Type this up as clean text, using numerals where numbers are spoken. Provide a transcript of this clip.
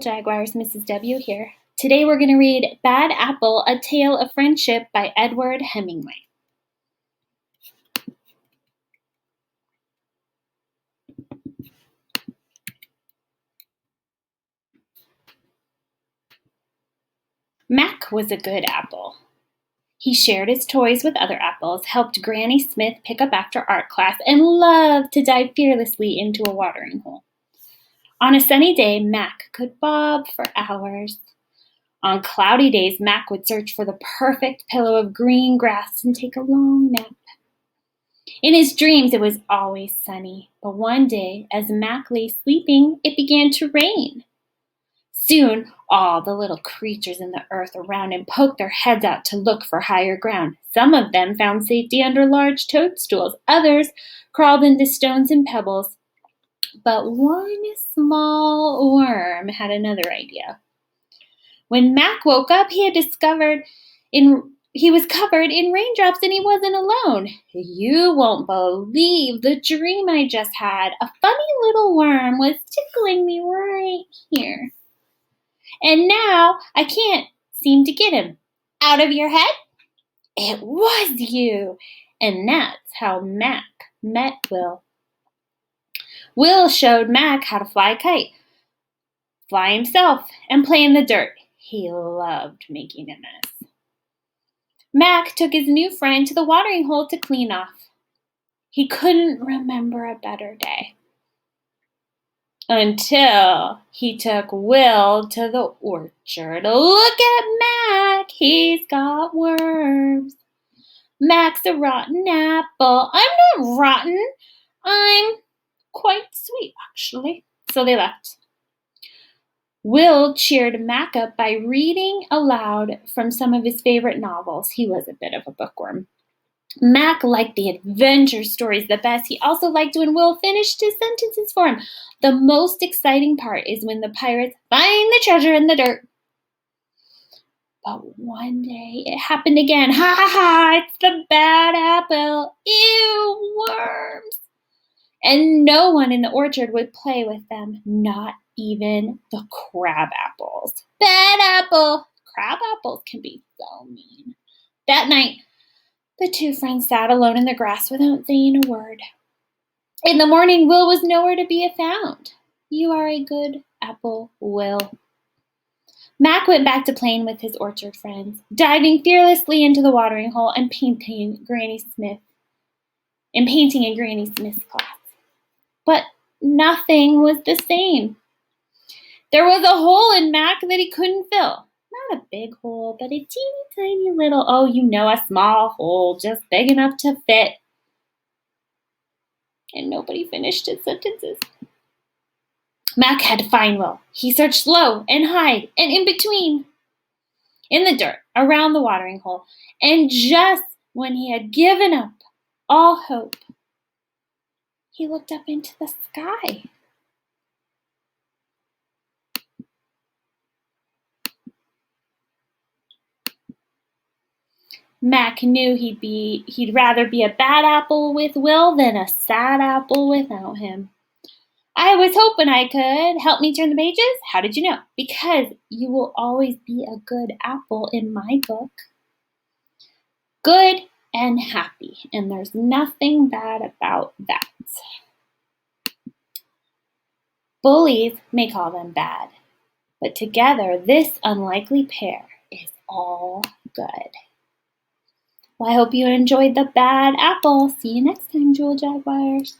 Jaguars, Mrs. W here. Today we're going to read Bad Apple, A Tale of Friendship by Edward Hemingway. Mac was a good apple. He shared his toys with other apples, helped Granny Smith pick up after art class, and loved to dive fearlessly into a watering hole. On a sunny day, Mac could bob for hours. On cloudy days, Mac would search for the perfect pillow of green grass and take a long nap. In his dreams, it was always sunny, but one day, as Mac lay sleeping, it began to rain. Soon, all the little creatures in the earth around him poked their heads out to look for higher ground. Some of them found safety under large toadstools. Others crawled into stones and pebbles. But one small worm had another idea. When Mac woke up, he was covered in raindrops and he wasn't alone. You won't believe the dream I just had. A funny little worm was tickling me right here. And now I can't seem to get him. Out of your head? It was you. And that's how Mac met Will. Will showed Mac how to fly a kite, fly himself, and play in the dirt. He loved making a mess. Mac took his new friend to the watering hole to clean off. He couldn't remember a better day. Until he took Will to the orchard. Look at Mac, he's got worms. Mac's a rotten apple. I'm not rotten. I'm quite sweet, actually. So they left. Will cheered Mac up by reading aloud from some of his favorite novels. He was a bit of a bookworm. Mac liked the adventure stories the best. He also liked when Will finished his sentences for him. The most exciting part is when the pirates find the treasure in the dirt. But one day it happened again. Ha ha ha! It's the bad apple. Ew, worms! And no one in the orchard would play with them, not even the crab apples. Bad apple! Crab apples can be so mean. That night, the two friends sat alone in the grass without saying a word. In the morning, Will was nowhere to be found. You are a good apple, Will. Mac went back to playing with his orchard friends, diving fearlessly into the watering hole and painting in Granny Smith's class. But nothing was the same. There was a hole in Mac that he couldn't fill. Not a big hole, but a teeny tiny little, a small hole, just big enough to fit. And nobody finished his sentences. Mac had to find Will. He searched low and high and in between, in the dirt, around the watering hole. And just when he had given up all hope, he looked up into the sky. Mac knew he'd rather be a bad apple with Will than a sad apple without him. I was hoping I could. Help me turn the pages? How did you know? Because you will always be a good apple in my book. Good and happy, and there's nothing bad about that. Bullies may call them bad, but together this unlikely pair is all good. Well, I hope you enjoyed the bad apple. See you next time, Jewel Jaguars.